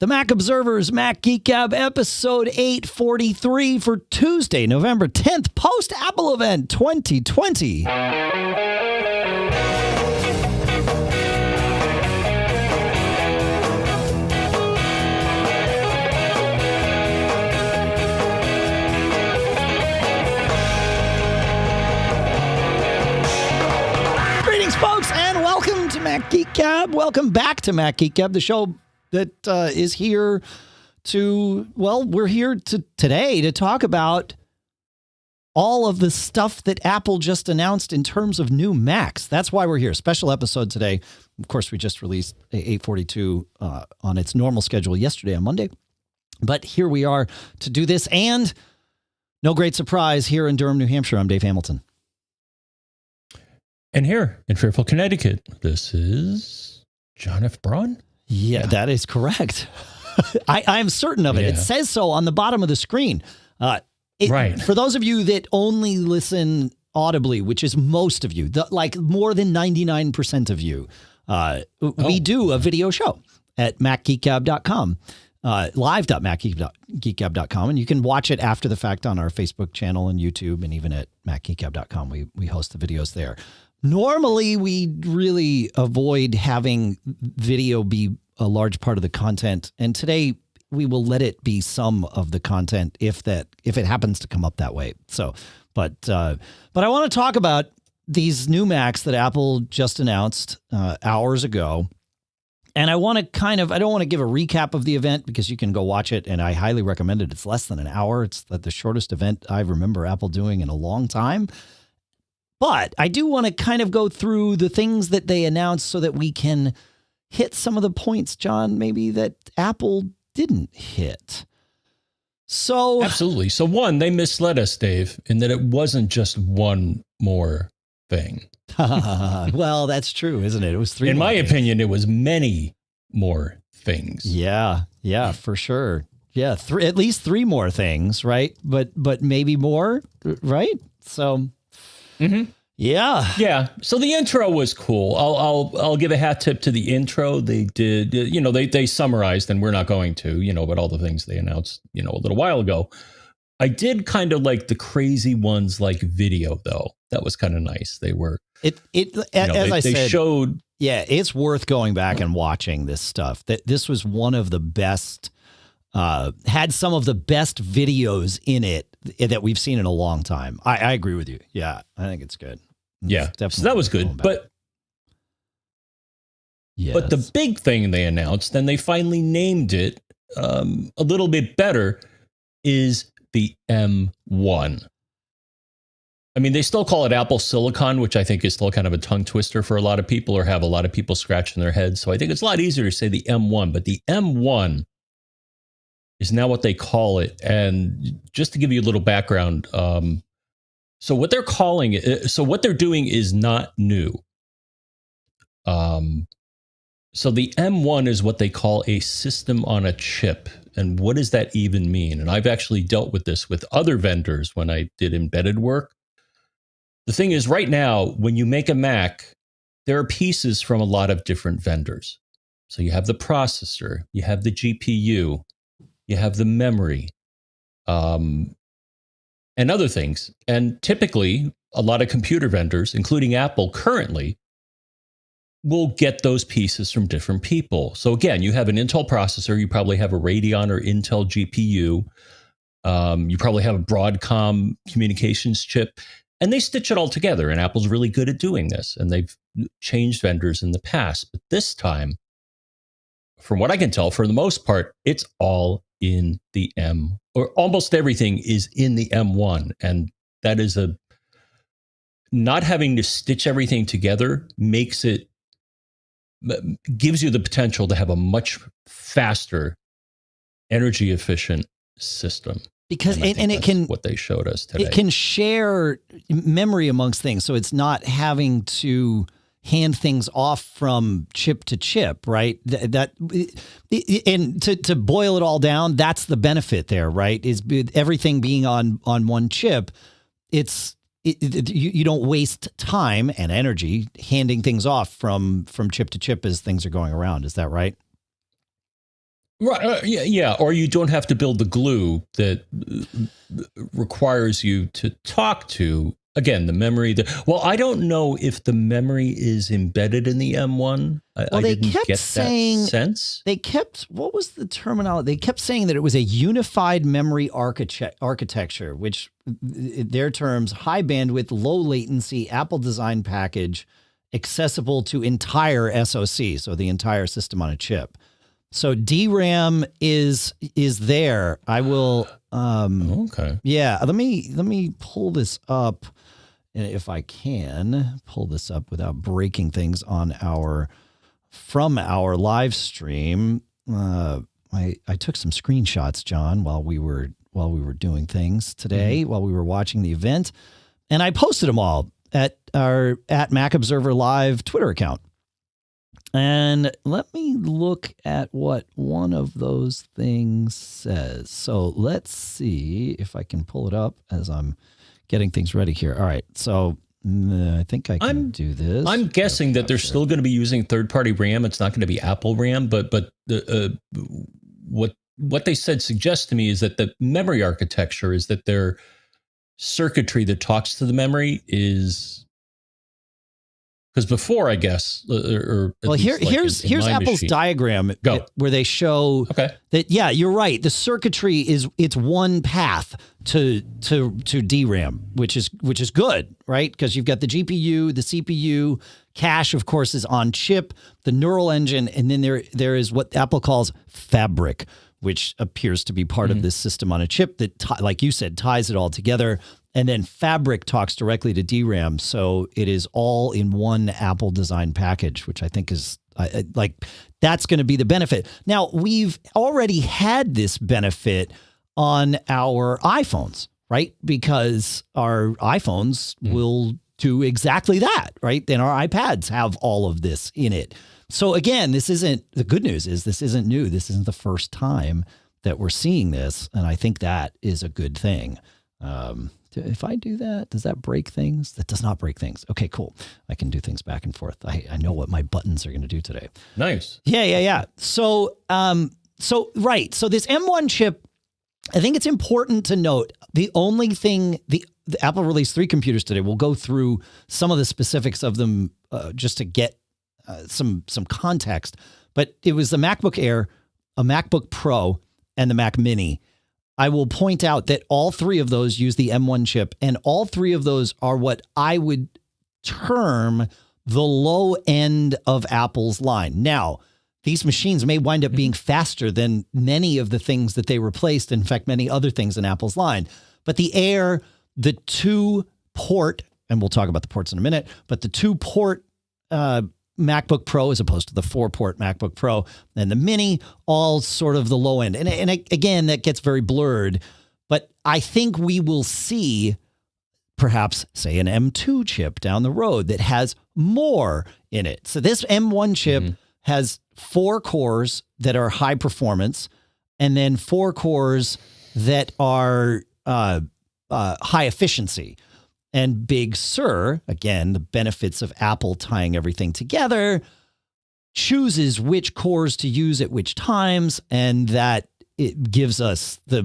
The Mac Observer's Mac Geek Gab episode 843 for Tuesday, November 10th, post-Apple event 2020. Greetings, folks, and welcome to Mac Geek Gab. Welcome back to Mac Geek Gab, the show that is here to, well, we're here today to talk about all of the stuff that Apple just announced in terms of new Macs. That's why we're here. Special episode today. Of course, we just released 842 on its normal schedule yesterday on Monday. But here we are to do this. And no great surprise, here in Durham, New Hampshire, I'm Dave Hamilton. And here in Fairfield, Connecticut, this is John F. Braun. Yeah, that is correct. I'm certain of it. Yeah. It says so on the bottom of the screen. Right. For those of you that only listen audibly, which is most of you, like more than 99% of you, we do a video show at macgeekgab.com, live.macgeekgab.com, and you can watch it after the fact on our Facebook channel and YouTube, and even at macgeekgab.com. We host the videos there. Normally, we really avoid having video be a large part of the content, and today we will let it be some of the content if it happens to come up that way. So, but I want to talk about these new Macs that Apple just announced hours ago, and I want to I don't want to give a recap of the event because you can go watch it, and I highly recommend it. It's less than an hour. It's the shortest event I remember Apple doing in a long time. But I do want to kind of go through the things that they announced so that we can hit some of the points, John, maybe that Apple didn't hit. So absolutely. So one, they misled us, Dave, in that it wasn't just one more thing. Well, that's true, isn't it? It was three. In my opinion, it was many more things. Yeah, for sure. Yeah, at least three more things, right? But maybe more, right? So. Mm-hmm. Yeah. So the intro was cool. I'll give a hat tip to the intro. They did, they summarized, and we're not going to, but all the things they announced, a little while ago. I did kind of like the crazy ones, like video, though. That was kind of nice. They were. They showed. Yeah, it's worth going back and watching this stuff. That this was one of the best. Had some of the best videos in it that we've seen in a long time. I agree with you. Yeah, I think it's good. Yeah, so that was good. But the big thing they announced, and they finally named it a little bit better, is the M1. I mean, they still call it Apple Silicon, which I think is still kind of a tongue twister for a lot of people, or have a lot of people scratching their heads. So I think it's a lot easier to say the M1, but the M1 is now what they call it. And just to give you a little background, so what they're calling it, so what they're doing is not new. So the M1 is what they call a system on a chip. And what does that even mean? And I've actually dealt with this with other vendors when I did embedded work. The thing is, right now, when you make a Mac, there are pieces from a lot of different vendors. So you have the processor, you have the GPU, you have the memory, and other things. And typically, a lot of computer vendors, including Apple currently, will get those pieces from different people. So again, you have an Intel processor, you probably have a Radeon or Intel GPU, you probably have a Broadcom communications chip, and they stitch it all together. And Apple's really good at doing this, and they've changed vendors in the past. But this time, from what I can tell, for the most part, it's all in the M, or almost everything is in the M1. And that is not having to stitch everything together gives you the potential to have a much faster, energy efficient system. Because it can, what they showed us today. It can share memory amongst things. So it's not having to hand things off from chip to chip, right? And to boil it all down, that's the benefit there, right? Is everything being on one chip. You don't waste time and energy handing things off from chip to chip as things are going around. Is that right? Right. Yeah. Or you don't have to build the glue that requires you to talk to, again, the memory. Well, I don't know if the memory is embedded in the M1. I didn't get that sense. They kept, what was the terminology? They kept saying that it was a unified memory architecture, which in their terms, high bandwidth, low latency, Apple design package, accessible to entire SoC, so the entire system on a chip. So DRAM is there. I will. Okay. Yeah. Let me pull this up, and if I can pull this up without breaking things on from our live stream. I took some screenshots, John, while we were doing things today, while we were watching the event, and I posted them all at our Mac Observer Live Twitter account. And let me look at what one of those things says. So let's see if I can pull it up as I'm getting things ready here. All right. So I think I can do this. I'm guessing that they're still going to be using third-party RAM. It's not going to be Apple RAM, but what they said suggests to me is that the memory architecture is that their circuitry that talks to the memory is. Because before, I guess, here's Apple's diagram where they show that, yeah, you're right. The circuitry it's one path to DRAM, which is good, right? Because you've got the GPU, the CPU, cache, of course, is on chip, the neural engine, and then there is what Apple calls Fabric, which appears to be part of this system on a chip that, like you said, ties it all together. And then Fabric talks directly to DRAM. So it is all in one Apple design package, which I think is that's going to be the benefit. Now, we've already had this benefit on our iPhones, right? Because our iPhones will do exactly that, right? Then our iPads have all of this in it. So again, the good news is this isn't new. This isn't the first time that we're seeing this. And I think that is a good thing. If I do that, does that break things? That does not break things. Okay, cool. I can do things back and forth. I know what my buttons are going to do today. Nice. Yeah. So right. So this M1 chip, I think it's important to note the only thing the Apple released 3 computers today. We'll go through some of the specifics of them just to get some context. But it was the MacBook Air, a MacBook Pro, and the Mac Mini. I will point out that all 3 of those use the M1 chip, and all 3 of those are what I would term the low end of Apple's line. Now, these machines may wind up being faster than many of the things that they replaced, in fact, many other things in Apple's line. But the Air, the 2-port, and we'll talk about the ports in a minute, but the 2-port MacBook Pro as opposed to the 4-port MacBook Pro and the Mini, all sort of the low end. And again, that gets very blurred, but I think we will see perhaps, say, an M2 chip down the road that has more in it. So this M1 chip has 4 cores that are high performance and then 4 cores that are high efficiency. And Big Sur, again, the benefits of Apple tying everything together, chooses which cores to use at which times, and that it gives us the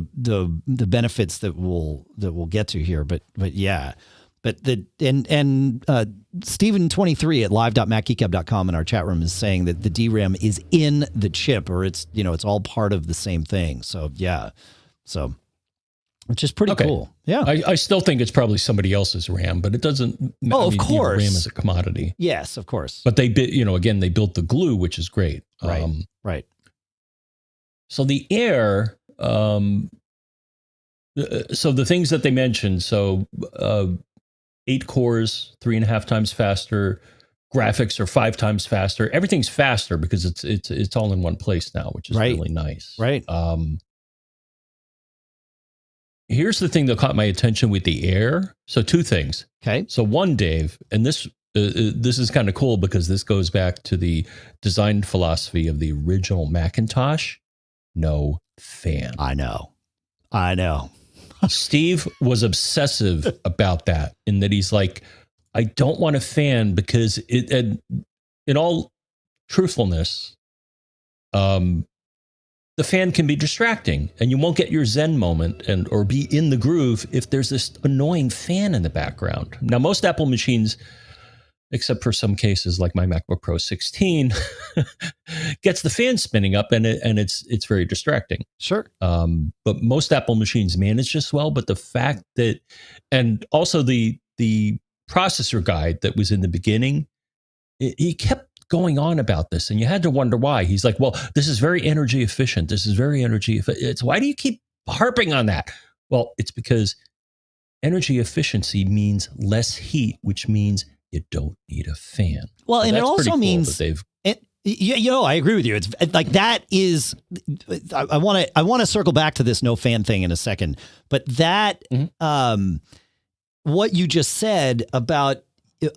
benefits that we'll get to here. But yeah, but Steven23 at live.macgeekgab.com in our chat room is saying that the DRAM is in the chip, or it's all part of the same thing. So yeah, which is pretty cool. Yeah. I still think it's probably somebody else's RAM, but it doesn't matter. Of course. RAM is a commodity. Yes, of course. But they built the glue, which is great. Right. So the Air, so the things that they mentioned, 8 cores, 3.5 times faster, graphics are 5 times faster. Everything's faster because it's all in one place now, which is really nice. Right. Here's the thing that caught my attention with the Air. So 2 things. Okay. So one, Dave, and this is kind of cool because this goes back to the design philosophy of the original Macintosh. No fan. I know. Steve was obsessive about that, in that he's like, I don't want a fan because in all truthfulness, the the fan can be distracting, and you won't get your Zen moment or be in the groove if there's this annoying fan in the background. Now, most Apple machines, except for some cases like my MacBook Pro 16, gets the fan spinning up, and it's very distracting. Sure. But most Apple machines manage this well. But the fact that, and also the processor guide that was in the beginning, he kept going on about this, and you had to wonder why. He's like, well, this is very energy efficient. This is very energy efficient. Why do you keep harping on that? Well, it's because energy efficiency means less heat, which means you don't need a fan. Well, and it also means that they've. I agree with you. It's like that is. I want to circle back to this no fan thing in a second, but that what you just said about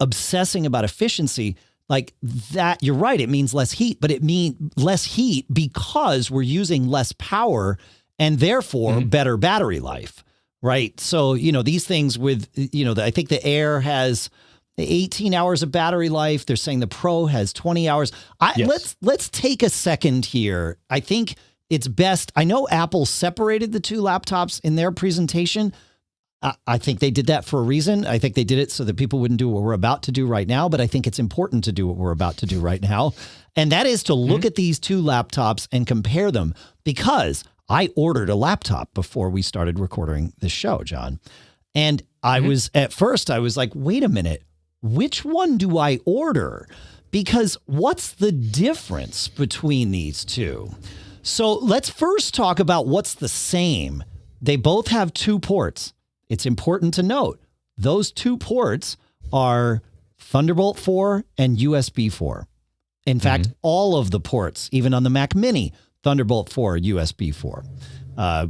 obsessing about efficiency. Like that, you're right. It means less heat, but it means less heat because we're using less power and therefore better battery life, right? So, these things with, I think the Air has 18 hours of battery life. They're saying the Pro has 20 hours. Let's take a second here. I think it's best. I know Apple separated the two laptops in their presentation. I think they did that for a reason. I think they did it so that people wouldn't do what we're about to do right now, but I think it's important to do what we're about to do right now. And that is to look at these two laptops and compare them, because I ordered a laptop before we started recording this show, John. And I was like, wait a minute, which one do I order? Because what's the difference between these two? So let's first talk about what's the same. They both have 2 ports. It's important to note those 2 ports are Thunderbolt 4 and USB 4. In fact, all of the ports, even on the Mac Mini, Thunderbolt 4, USB 4.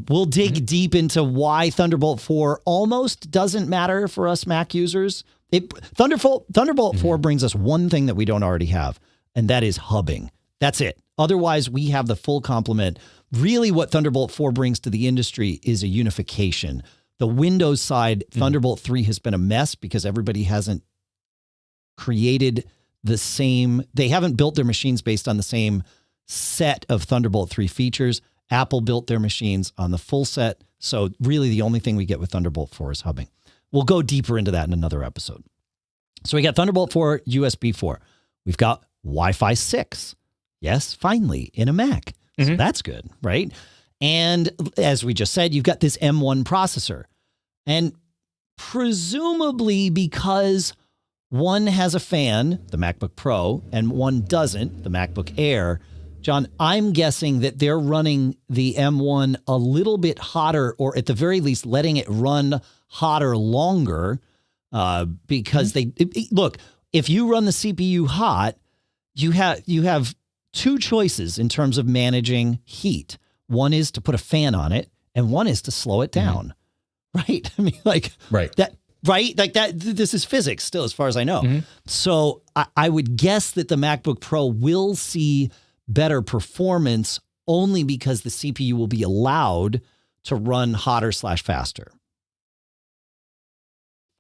We'll dig deep into why Thunderbolt 4 almost doesn't matter for us Mac users. Thunderbolt 4 brings us one thing that we don't already have, and that is hubbing. That's it. Otherwise, we have the full complement. Really, what Thunderbolt 4 brings to the industry is a unification. The Windows side, Thunderbolt 3 has been a mess because everybody hasn't created the same. They haven't built their machines based on the same set of Thunderbolt 3 features. Apple built their machines on the full set. So really the only thing we get with Thunderbolt 4 is hubbing. We'll go deeper into that in another episode. So we got Thunderbolt 4, USB 4. We've got Wi-Fi 6. Yes, finally in a Mac. So that's good, right? And as we just said, you've got this M1 processor. And presumably because one has a fan, the MacBook Pro, and one doesn't, the MacBook Air, John, I'm guessing that they're running the M1 a little bit hotter, or at the very least letting it run hotter longer, because look, if you run the CPU hot, you have 2 choices in terms of managing heat. One is to put a fan on it, and one is to slow it down. Right? I mean, that, right? Like that, this is physics still, as far as I know. So I would guess that the MacBook Pro will see better performance only because the CPU will be allowed to run hotter / faster.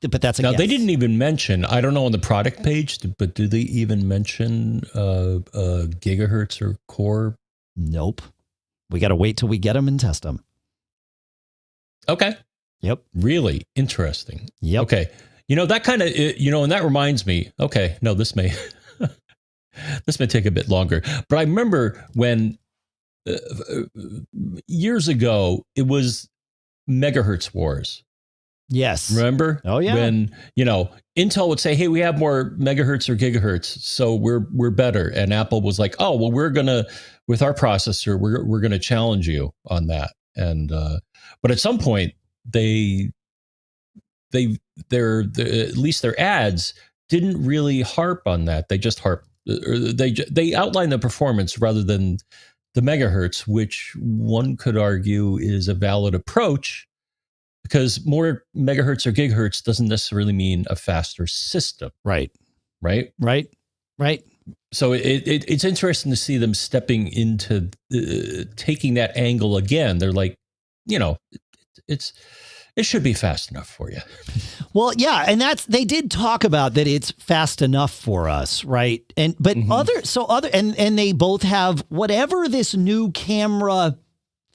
But that's a guess. They didn't even mention, I don't know on the product page, but do they even mention gigahertz or core? Nope. We got to wait till we get them and test them. Okay. Yep. Really interesting. Yep. Okay. That kind of, and that reminds me, okay, no, this may take a bit longer, but I remember when years ago, it was megahertz wars. Yes. Remember? Oh yeah. When, Intel would say, hey, we have more megahertz or gigahertz, so we're better. And Apple was like, oh, well, with our processor, we're going to challenge you on that. And, but at some point at least their ads didn't really harp on that. They just they outline the performance rather than the megahertz, which one could argue is a valid approach, because more megahertz or gigahertz doesn't necessarily mean a faster system. Right. So it's interesting to see them stepping into taking that angle again. They're like, it's it should be fast enough for you. Well, yeah, and they did talk about that it's fast enough for us, right? And but and they both have whatever this new camera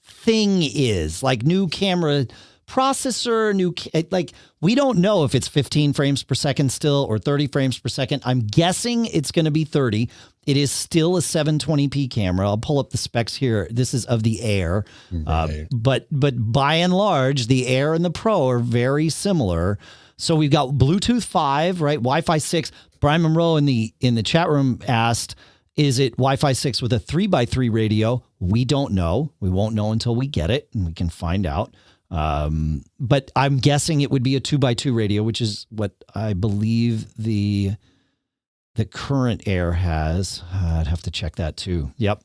thing is, like new camera processor, like we don't know if it's 15 frames per second still or 30 frames per second. I'm guessing it's going to be 30. It is still a 720p camera. I'll pull up the specs here. This is of the Air. Right. But by and large, the Air and the Pro are very similar. So we've got Bluetooth 5, right? Wi-Fi 6. Brian Monroe in the chat room asked, is it Wi-Fi 6 with a 3x3 radio? We don't know. We won't know until we get it, and we can find out. But I'm guessing it would be a 2x2 radio, which is what I believe the current Air has. I'd have to check that too. Yep.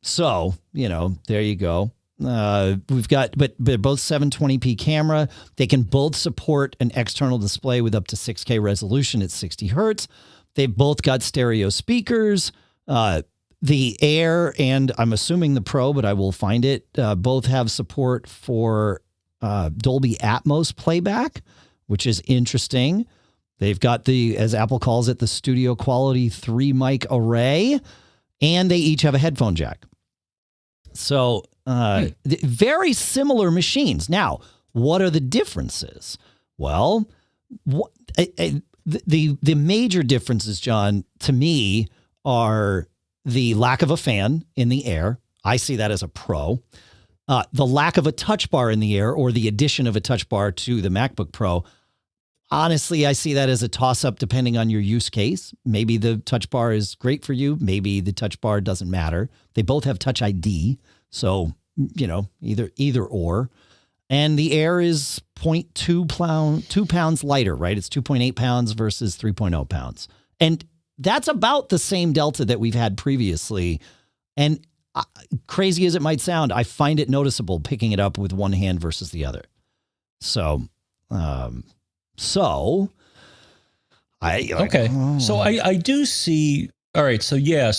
So, there you go. We've got, but they're both 720p camera. They can both support an external display with up to 6K resolution at 60 hertz. They've both got stereo speakers. The Air and I'm assuming the Pro, but I will find it, both have support for Dolby Atmos playback, which is interesting. They've got as Apple calls it, the studio quality 3 mic array, and they each have a headphone jack. So very similar machines. Now, what are the differences? Well, the major differences, John, to me, are the lack of a fan in the Air. I see that as a pro. The lack of a touch bar in the Air, or the addition of a touch bar to the MacBook Pro. Honestly, I see that as a toss-up depending on your use case. Maybe the touch bar is great for you. Maybe the touch bar doesn't matter. They both have Touch ID. So, either or. And the Air is 2 pounds lighter, right? It's 2.8 pounds versus 3.0 pounds. And that's about the same delta that we've had previously. And crazy as it might sound, I find it noticeable picking it up with one hand versus the other. So I do see. All right. So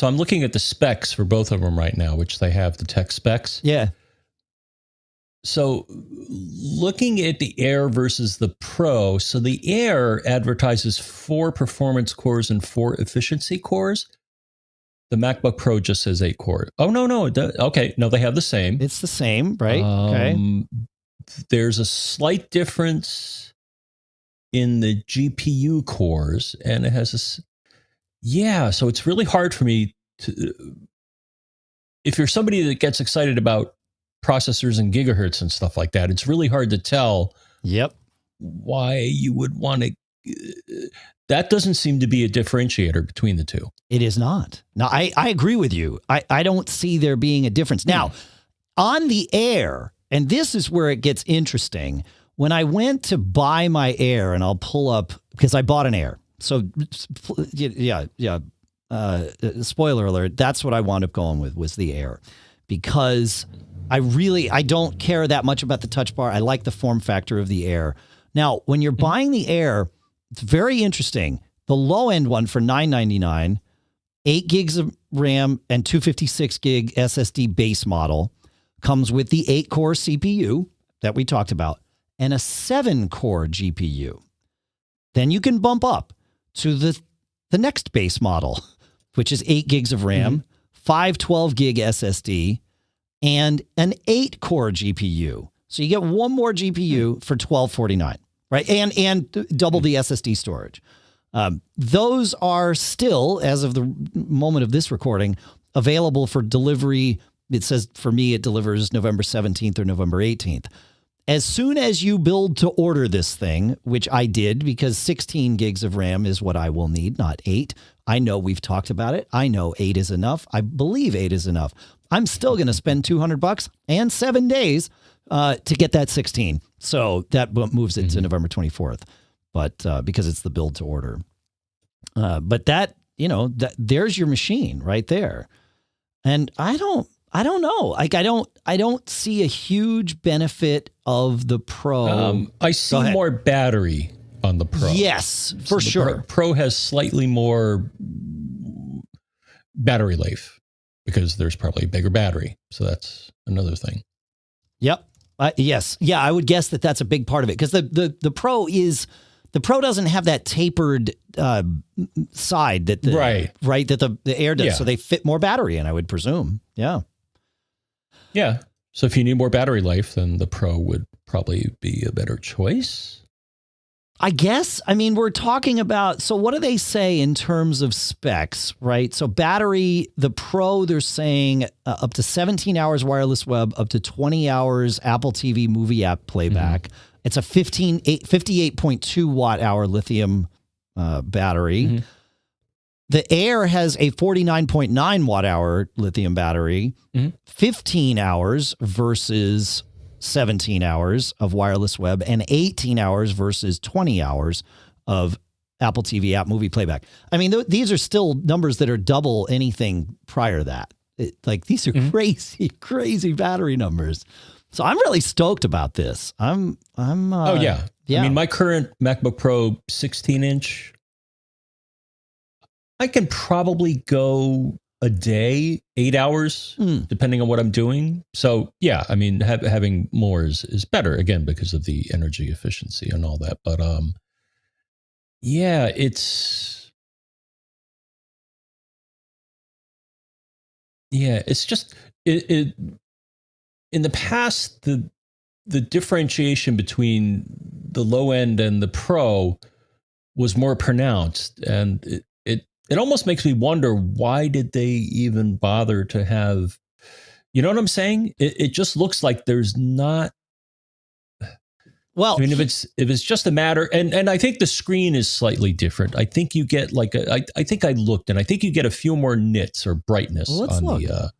I'm looking at the specs for both of them right now, which they have the tech specs. Yeah. So looking at the Air versus the Pro, so the Air advertises 4 performance cores and 4 efficiency cores. The MacBook Pro just says 8 cores. Oh, no. Okay. No, they have the same. It's the same, right? Okay. There's a slight difference in the GPU cores, and it has so it's really hard for me to, if you're somebody that gets excited about processors and gigahertz and stuff like that, it's really hard to tell why you would want to. That doesn't seem to be a differentiator between the two. It is not. Now, I agree with you. I don't see there being a difference. Now, on the Air, and this is where it gets interesting, when I went to buy my Air, and I'll pull up, because I bought an Air. So, spoiler alert, that's what I wound up going with, was the Air. Because I don't care that much about the touch bar. I like the form factor of the Air. Now, when you're buying the Air, it's very interesting. The low end one for $999, 8 gigs of RAM and 256 gig SSD base model, comes with the 8-core CPU that we talked about and a 7-core GPU. Then you can bump up to the next base model, which is 8 gigs of RAM, 512 gig SSD, and an 8-core GPU. So you get one more GPU for $1,249, right? And double the SSD storage. Those are still, as of the moment of this recording, available for delivery. It says for me, it delivers November 17th or November 18th. As soon as you build to order this thing, which I did because 16 gigs of RAM is what I will need, not 8. I know we've talked about it. I know 8 is enough. I believe 8 is enough. I'm still going to spend $200 and 7 days to get that 16. So that moves it to November 24th, but because it's the build to order. But that, there's your machine right there. And I don't know. Like I don't see a huge benefit of the Pro. I see more battery on the Pro. Yes, for sure. Pro has slightly more battery life because there's probably a bigger battery. So that's another thing. Yep. Yes. Yeah, I would guess that that's a big part of it because the Pro doesn't have that tapered side that that the Air does. Yeah. So they fit more battery in, I would presume. Yeah. Yeah. So if you need more battery life, then the Pro would probably be a better choice. I guess. I mean, we're talking about, so what do they say in terms of specs, right? So battery, the Pro, they're saying up to 17 hours wireless web, up to 20 hours Apple TV movie app playback. Mm-hmm. It's a 58.2 watt hour lithium battery. Mm-hmm. The Air has a 49.9 watt hour lithium battery, 15 hours versus 17 hours of wireless web, and 18 hours versus 20 hours of Apple TV app movie playback. I mean, these are still numbers that are double anything prior to that. These are crazy battery numbers. So I'm really stoked about this. I'm oh yeah. I mean, my current MacBook Pro 16-inch, I can probably go a day, 8 hours, depending on what I'm doing. So yeah, I mean, having more is better, again, because of the energy efficiency and all that. But yeah, it's just it in the past, the differentiation between the low end and the Pro was more pronounced, and it almost makes me wonder, why did they even bother to have, you know what I'm saying? It just looks like there's not. Well, I mean, if it's just a matter, and I think the screen is slightly different. I think you get I think I looked, and I think you get a few more nits or brightness on the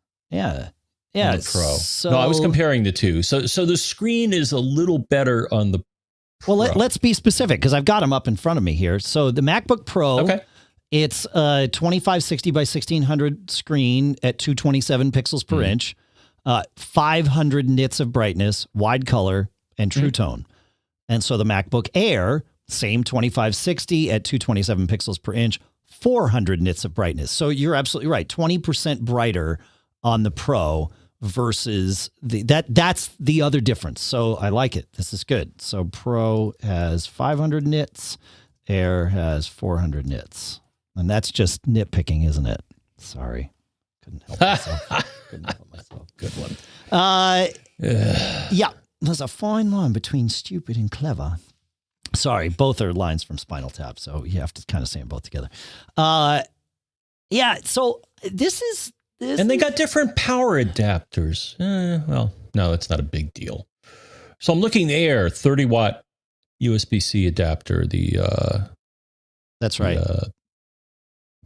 Pro. So, no, I was comparing the two. So the screen is a little better on the Pro. Well, let's be specific because I've got them up in front of me here. So the MacBook Pro. Okay. It's a 2560 by 1600 screen at 227 pixels per inch, 500 nits of brightness, wide color, and true tone. And so the MacBook Air, same 2560 at 227 pixels per inch, 400 nits of brightness. So you're absolutely right, 20% brighter on the Pro versus that's the other difference. So I like it. This is good. So Pro has 500 nits, Air has 400 nits. And that's just nitpicking, isn't it? Sorry. Couldn't help myself. Good one. Yeah. There's a fine line between stupid and clever. Sorry, both are lines from Spinal Tap, so you have to kind of say them both together. Yeah, so this is... And they got different power adapters. Well, no, that's not a big deal. So I'm looking at the Air, 30-watt USB-C adapter. That's right.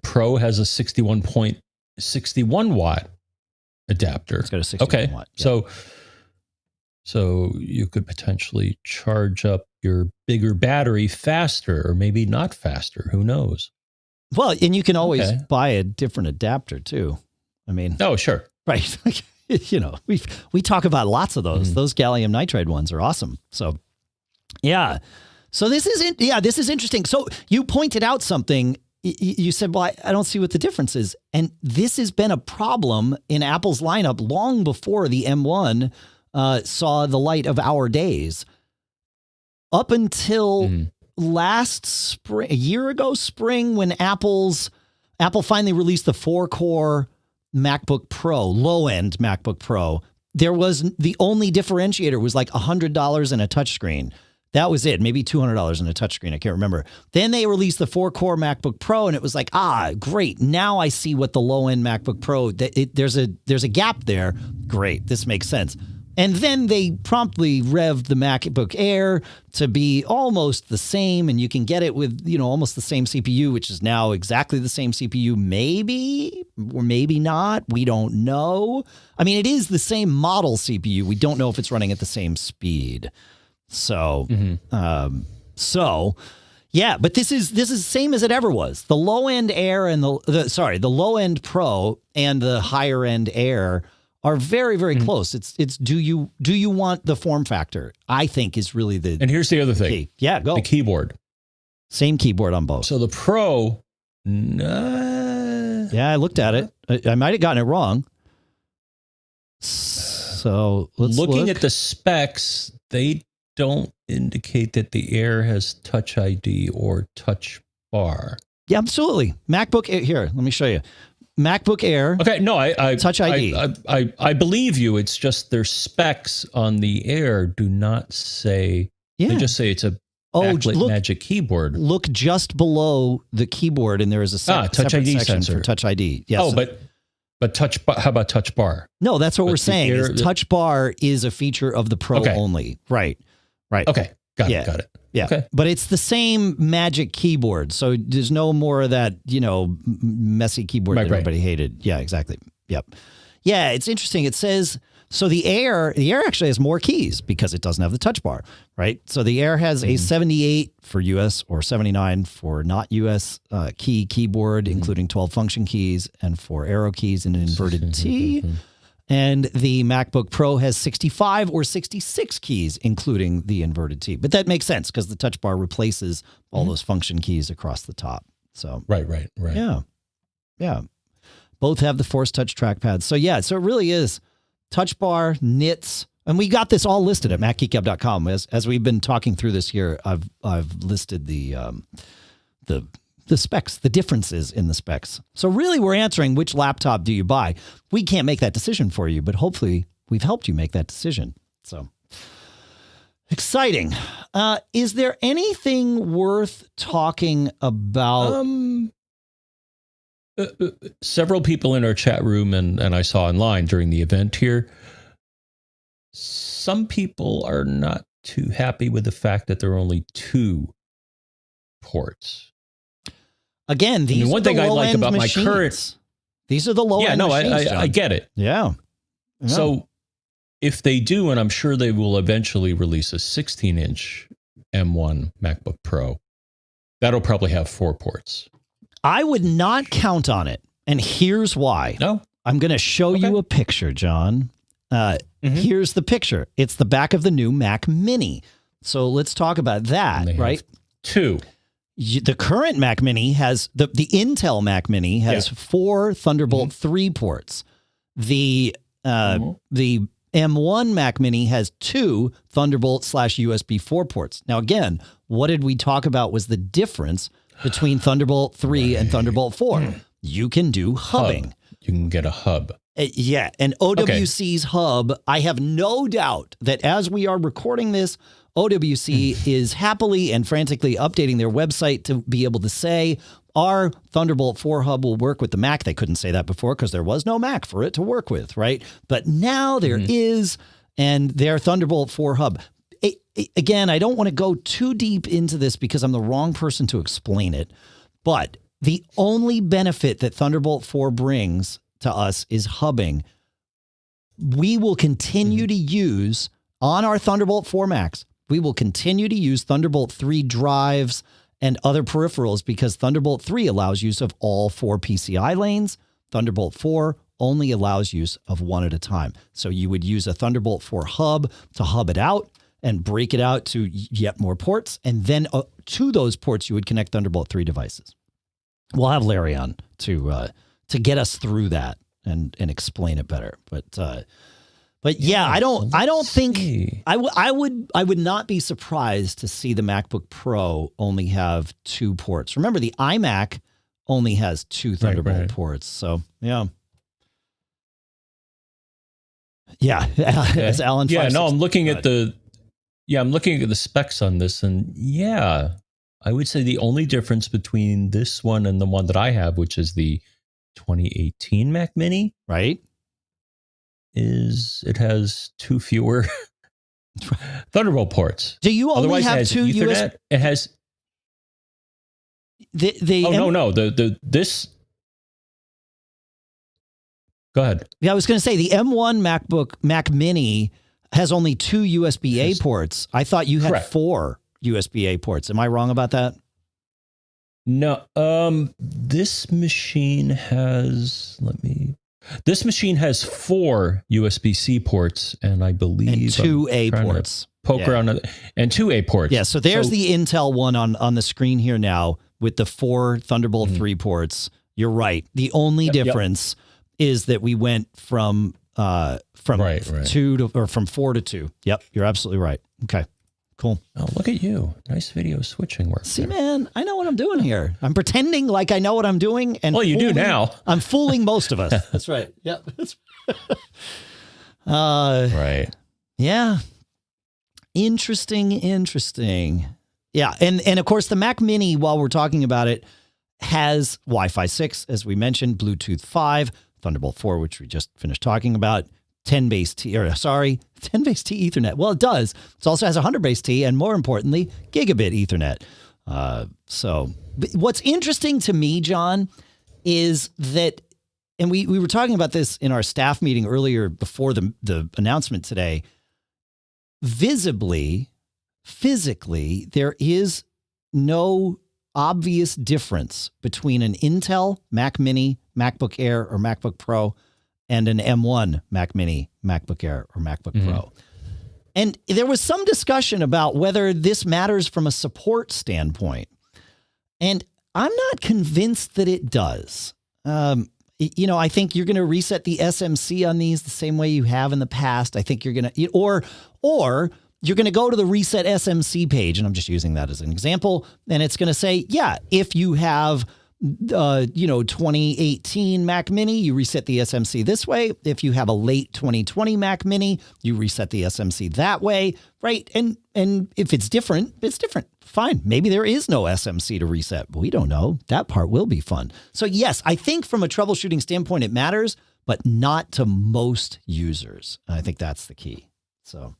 Pro has a 61.61 watt adapter. It's got a 61 watt. Yeah. So you could potentially charge up your bigger battery faster, or maybe not faster. Who knows? Well, and you can always buy a different adapter too. I mean, oh, sure. Right. You know, we talk about lots of those. Those gallium nitride ones are awesome. So yeah. So this is interesting. So you pointed out something. You said, well, I don't see what the difference is. And this has been a problem in Apple's lineup long before the M1 saw the light of our days. Up until last spring, a year ago spring, when Apple finally released the 4-core MacBook Pro, low-end MacBook Pro, there was the only differentiator was like $100 and a touchscreen. That was it. Maybe $200 in a touchscreen. I can't remember. Then they released the 4-core MacBook Pro, and it was like, great. Now I see what the low-end MacBook Pro, there's a gap there. Great. This makes sense. And then they promptly revved the MacBook Air to be almost the same, and you can get it with, almost the same CPU, which is now exactly the same CPU, maybe, or maybe not. We don't know. I mean, it is the same model CPU. We don't know if it's running at the same speed. So, yeah, but this is the same as it ever was. The low end Air and the low end Pro and the higher end Air are very, very close. It's do you want the form factor? I think is really the. And here's the other thing. Key. Yeah, go. The keyboard. Same keyboard on both. So the Pro. Yeah, I looked at it. I might have gotten it wrong. So let's looking look at the specs, they don't indicate that the Air has Touch ID or Touch Bar. Yeah, absolutely. MacBook Air, here, let me show you. MacBook Air. Okay, no, I Touch ID. I believe you. It's just their specs on the Air do not say. Yeah. They just say it's a backlit Magic Keyboard. Look just below the keyboard, and there is a Touch separate ID section sensor for Touch ID. Yes. Oh, but Touch Bar. How about Touch Bar? No, that's what we're saying. Is Touch Bar is a feature of the Pro only. Right. Okay. Got it. Yeah. Okay. But it's the same Magic keyboard. So there's no more of that, messy keyboard that everybody hated. Yeah, exactly. Yep. Yeah, it's interesting. It says, so the Air actually has more keys because it doesn't have the touch bar, right? So the Air has a 78 for US or 79 for not US keyboard, including 12 function keys and 4 arrow keys and an inverted T. And the MacBook Pro has 65 or 66 keys, including the inverted T. But that makes sense because the touch bar replaces all those function keys across the top. So right. Yeah. Both have the Force Touch trackpads. So yeah, so it really is touch bar, nits, and we got this all listed at MacGeekGab.com. As we've been talking through this here, I've listed the specs, the differences in the specs. So really we're answering which laptop do you buy. We can't make that decision for you, but hopefully we've helped you make that decision. So exciting. Is there anything worth talking about? Several people in our chat room and I saw online during the event here, some people are not too happy with the fact that there are only 2 ports. Again, these one thing I like about machines. My current, these are the low end machines. I get it. Yeah. So if they do, and I'm sure they will eventually release a 16-inch M1 MacBook Pro, that'll probably have 4 ports. I would not count on it, and here's why. No, I'm going to show you a picture, John. Here's the picture. It's the back of the new Mac Mini. So let's talk about that, right? 2. The current Mac Mini has the Intel Mac Mini has 4 Thunderbolt 3 ports. The M1 Mac Mini has 2 Thunderbolt/USB 4 ports. Now, again, what did we talk about was the difference between Thunderbolt 3 and Thunderbolt 4? You can do hubbing. You can get a hub. Yeah, and OWC's hub, I have no doubt that as we are recording this, OWC is happily and frantically updating their website to be able to say our Thunderbolt 4 hub will work with the Mac. They couldn't say that before because there was no Mac for it to work with, right? But now there is, and their Thunderbolt 4 hub. Again, I don't want to go too deep into this because I'm the wrong person to explain it, but the only benefit that Thunderbolt 4 brings to us is hubbing. We will continue to use on our Thunderbolt 4 Macs. We will continue to use Thunderbolt 3 drives and other peripherals because Thunderbolt 3 allows use of all 4 PCI lanes. Thunderbolt 4 only allows use of 1 at a time. So you would use a Thunderbolt 4 hub to hub it out and break it out to yet more ports. And then to those ports, you would connect Thunderbolt 3 devices. We'll have Larry on to get us through that and explain it better. But yeah, I don't think I would not be surprised to see the MacBook Pro only have 2 ports. Remember, the iMac only has 2 Thunderbolt ports. So yeah. As Alan. Yeah, no, I'm looking at the specs on this, and I would say the only difference between this one and the one that I have, which is the 2018 Mac Mini, right, is it has 2 fewer Thunderbolt ports. Do you only Otherwise, have 2 Ethernet? It has this. Go ahead. Yeah, I was going to say the M1 Mac Mini has only 2 USB-A ports. I thought you had 4 USB-A ports. Am I wrong about that? No. This machine has 4 USB-C ports, and I believe and 2 A ports. Poke around and 2 A ports. Yeah, so there's the Intel one on the screen here now with the 4 Thunderbolt 3 ports. You're right. The only difference is that we went from from Right. 2 to, or from 4 to 2. Yep, you're absolutely right. Okay, cool. Oh, look at you. Nice video switching work. See, man, I know what I'm doing here. I'm pretending like I know what I'm doing. And well, you do now. I'm fooling most of us. That's right. Yep. Right. Yeah. Interesting. Yeah. And of course, the Mac Mini, while we're talking about it, has Wi-Fi 6, as we mentioned, Bluetooth 5, Thunderbolt 4, which we just finished talking about, 10 base T Ethernet. Well, it does. It also has 100 base T, and more importantly, gigabit Ethernet. So what's interesting to me, John, is that, and we were talking about this in our staff meeting earlier before the announcement today, physically, there is no obvious difference between an Intel Mac Mini, MacBook Air, or MacBook Pro and an M1 Mac Mini, MacBook Air, or MacBook Pro. And there was some discussion about whether this matters from a support standpoint. And I'm not convinced that it does. You know, I think you're going to reset the SMC on these the same way you have in the past. I think you're going to, or you're going to go to the reset SMC page, and I'm just using that as an example, and it's going to say, yeah, if you have, 2018 Mac Mini, you reset the SMC this way. If you have a late 2020 Mac Mini, you reset the SMC that way, right? And if it's different, it's different. Fine. Maybe there is no SMC to reset, but we don't know. That part will be fun. So yes, I think from a troubleshooting standpoint, it matters, but not to most users. And I think that's the key. So.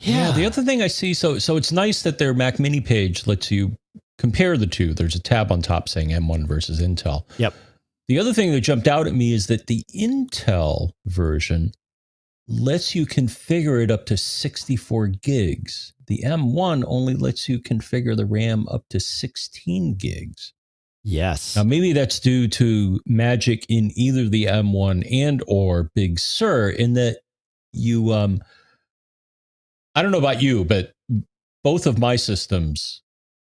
Yeah. The other thing I see, so it's nice that their Mac Mini page lets you compare the two. There's a tab on top saying M1 versus Intel. Yep. The other thing that jumped out at me is that the Intel version lets you configure it up to 64 gigs. The M1 only lets you configure the RAM up to 16 gigs. Yes. Now, maybe that's due to magic in either the M1 and or Big Sur, in that you, I don't know about you, but both of my systems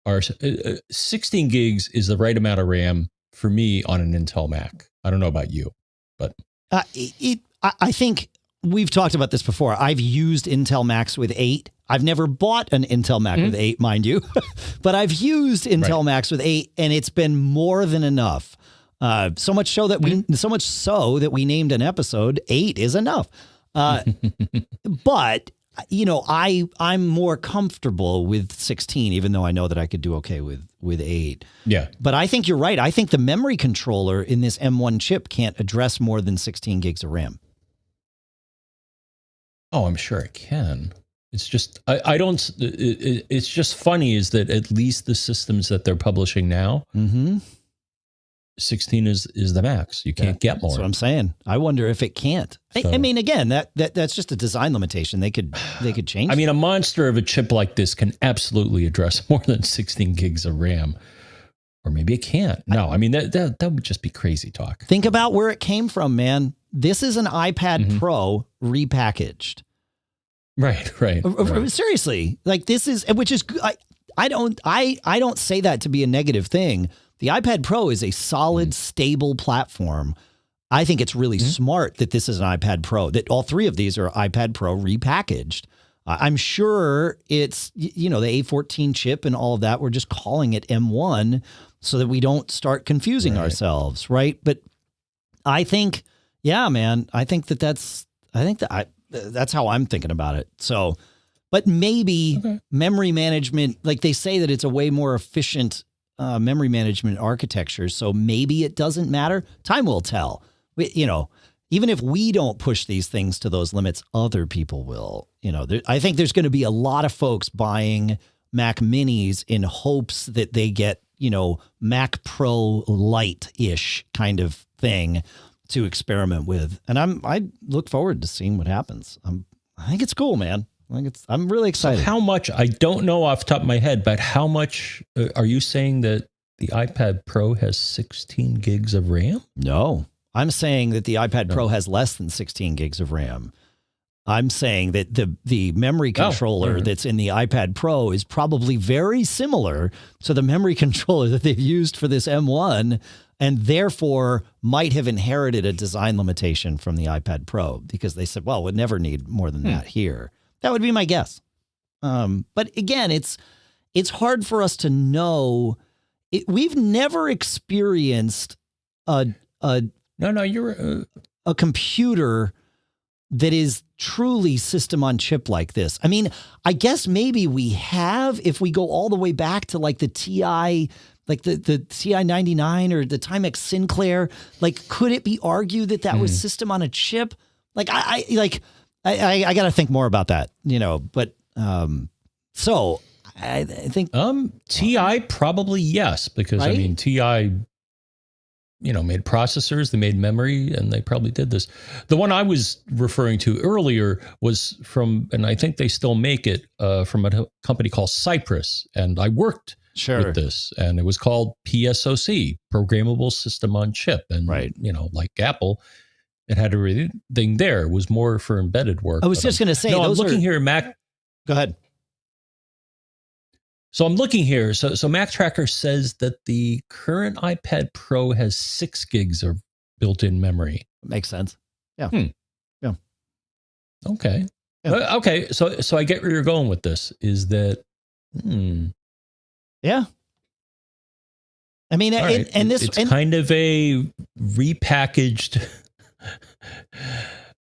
are 16 gigs is the right amount of RAM for me on an Intel Mac. I don't know about you, but I think we've talked about this before. I've used Intel Macs with 8. I've never bought an Intel Mac with 8, mind you, but I've used Intel Macs with 8, and it's been more than enough. So much so that we named an episode 8 is enough. But you know, I'm more comfortable with 16, even though I know that I could do okay with 8. Yeah. But I think you're right. I think the memory controller in this M1 chip can't address more than 16 gigs of RAM. Oh, I'm sure it can. It's just, I don't, it's just funny is that at least the systems that they're publishing now, 16 is the max. You can't get more. That's what I'm saying. I wonder if it can't. So, I mean, again, that's just a design limitation. They could change. I mean, a monster of a chip like this can absolutely address more than 16 gigs of RAM. Or maybe it can't. No, I mean, that would just be crazy talk. Think about where it came from, man. This is an iPad Pro repackaged. Right. Seriously, like this is, which is, I don't say that to be a negative thing. The iPad Pro is a solid, stable platform. I think it's really smart that this is an iPad Pro, that all three of these are iPad Pro repackaged. I'm sure it's, you know, the A14 chip and all of that. We're just calling it M1 so that we don't start confusing ourselves, right? But I think, yeah, man, I think that's how I'm thinking about it. So, but maybe memory management, like they say that it's a way more efficient memory management architecture. So maybe it doesn't matter. Time will tell. You know, even if we don't push these things to those limits, other people will. You know, I think there's going to be a lot of folks buying Mac Minis in hopes that they get, you know, Mac Pro Lite-ish kind of thing to experiment with. And I look forward to seeing what happens. I think it's cool, man. I'm really excited. So how much, I don't know off the top of my head, but how much are you saying that the iPad Pro has 16 gigs of RAM? No, I'm saying that the iPad Pro has less than 16 gigs of RAM. I'm saying that the memory controller that's in the iPad Pro is probably very similar to the memory controller that they've used for this M1. and therefore might have inherited a design limitation from the iPad Pro because they said, well, we'd never need more than that here. That would be my guess. But again, it's hard for us to know. We've never experienced a computer that is truly system on chip like this. I mean, I guess maybe we have, if we go all the way back to like the TI, like the TI 99 or the Timex Sinclair, like, could it be argued that was system on a chip? Like, I got to think more about that, but, so I think, TI probably yes, because right? I mean, TI, made processors, they made memory, and they probably did this. The one I was referring to earlier was from, and I think they still make it, from a company called Cypress. And I worked with this, and it was called PSOC, Programmable System on Chip. And, like Apple, it had everything there. It was more for embedded work. I was just going to say, I'm looking here, Mac. Go ahead. So I'm looking here. So Mac Tracker says that the current iPad Pro has 6 gigs of built-in memory. Makes sense. Yeah. Yeah. Okay. Yeah. Okay. So I get where you're going with this. Is that? Yeah. I mean, right. It's kind of a repackaged.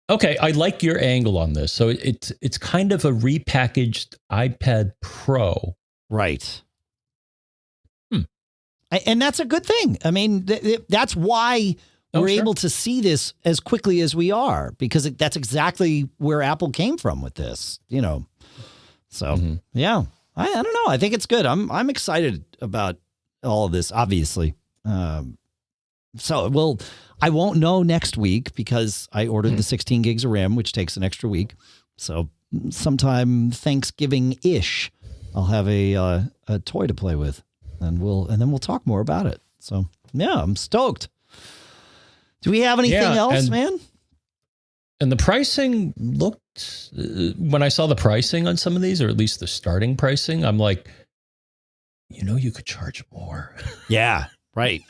Okay, I like your angle on this. So it's kind of a repackaged iPad Pro. Right. And that's a good thing. I mean, that's why we're able to see this as quickly as we are, because that's exactly where Apple came from with this, So, yeah, I don't know. I think it's good. I'm excited about all of this, obviously. So, I won't know next week because I ordered the 16 gigs of RAM, which takes an extra week. So sometime Thanksgiving-ish, I'll have a toy to play with, and then we'll talk more about it. So yeah, I'm stoked. Do we have anything else, man? And the pricing looked, when I saw the pricing on some of these, or at least the starting pricing, I'm like, you could charge more. Yeah, right.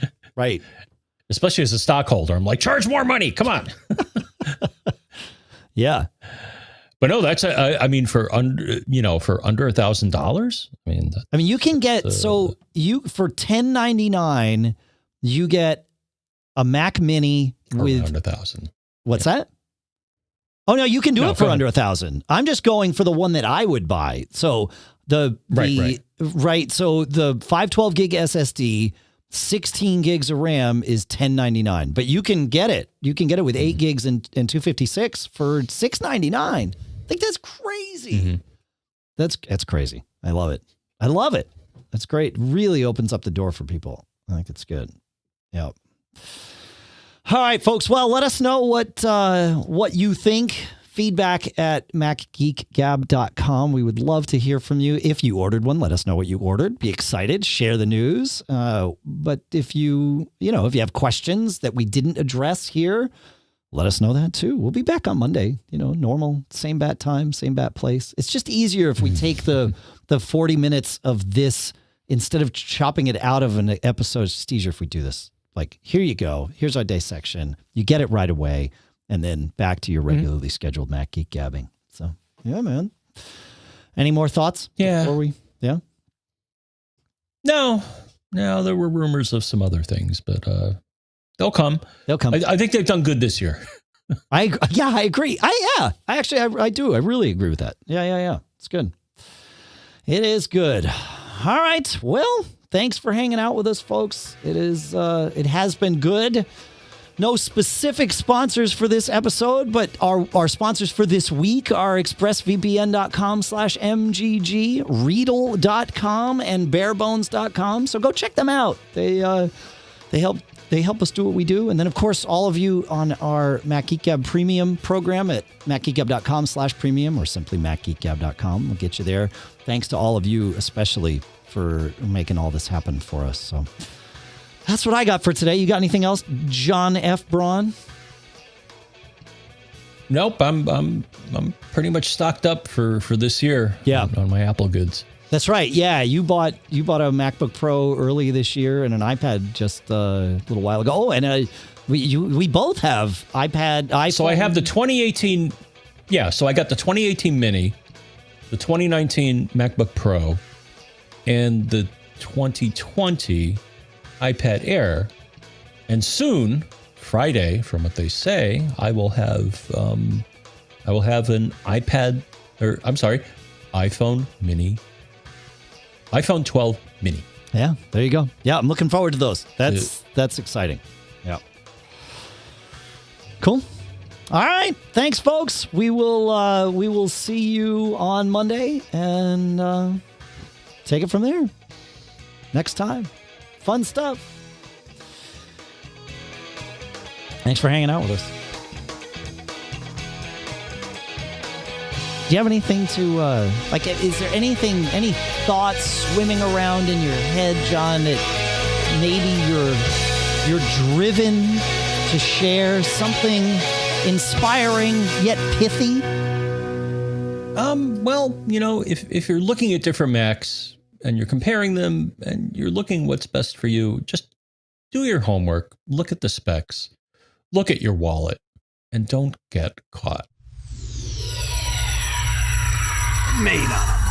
Especially as a stockholder, I'm like, charge more money. Come on. Yeah. But no, that's I mean, for under $1,000. I mean, you can get for $10.99, you get a Mac Mini with around 1,000. What's that? Oh no, you can do it for under 1,000. I'm just going for the one that I would buy. So So the 512 gig SSD, 16 gigs of RAM is $10.99, but you can get it. You can get it with 8 gigs and 256 for $6.99. I think that's crazy. Mm-hmm. That's crazy. I love it. That's great. Really opens up the door for people. I think it's good. Yep. All right, folks. Well, let us know what you think. Feedback at macgeekgab.com. We would love to hear from you. If you ordered one, let us know what you ordered. Be excited. Share the news. But if you have questions that we didn't address here, let us know that too. We'll be back on Monday. Normal, same bat time, same bat place. It's just easier if we take the 40 minutes of this instead of chopping it out of an episode. It's just easier if we do this. Like, here you go. Here's our dissection. You get it right away. And then back to your regularly scheduled Mac Geek Gabbing. So, yeah, man. Any more thoughts? Yeah. Yeah? No, there were rumors of some other things, but they'll come. I think they've done good this year. I agree. I do. I really agree with that. Yeah. It's good. It is good. All right. Well, thanks for hanging out with us, folks. It has been good. No specific sponsors for this episode, but our sponsors for this week are expressvpn.com/MGG, Readle.com, and barebones.com. So go check them out. They help us do what we do. And then, of course, all of you on our Mac Geek Gab premium program at macgeekgab.com/premium or simply macgeekgab.com. We'll get you there. Thanks to all of you, especially for making all this happen for us. So that's what I got for today. You got anything else, John F. Braun? Nope. I'm pretty much stocked up for this year. Yeah. On my Apple goods. That's right. Yeah, you bought a MacBook Pro early this year and an iPad just a little while ago. Oh, and we both have iPhone. So I have the 2018. Yeah, so I got the 2018 Mini, the 2019 MacBook Pro, and the 2020 iPad Air. And soon, Friday, from what they say, I will have an iPhone Mini. iPhone 12 Mini. Yeah, there you go. Yeah, I'm looking forward to those. That's exciting. Yeah. Cool. All right. Thanks, folks. We will see you on Monday and take it from there. Next time. Fun stuff. Thanks for hanging out with us. Do you have anything to, is there any thoughts swimming around in your head, John, that maybe you're driven to share? Something inspiring yet pithy? Well, if you're looking at different Macs and you're comparing them and you're looking what's best for you, just do your homework, look at the specs, look at your wallet, and don't get caught. Made up.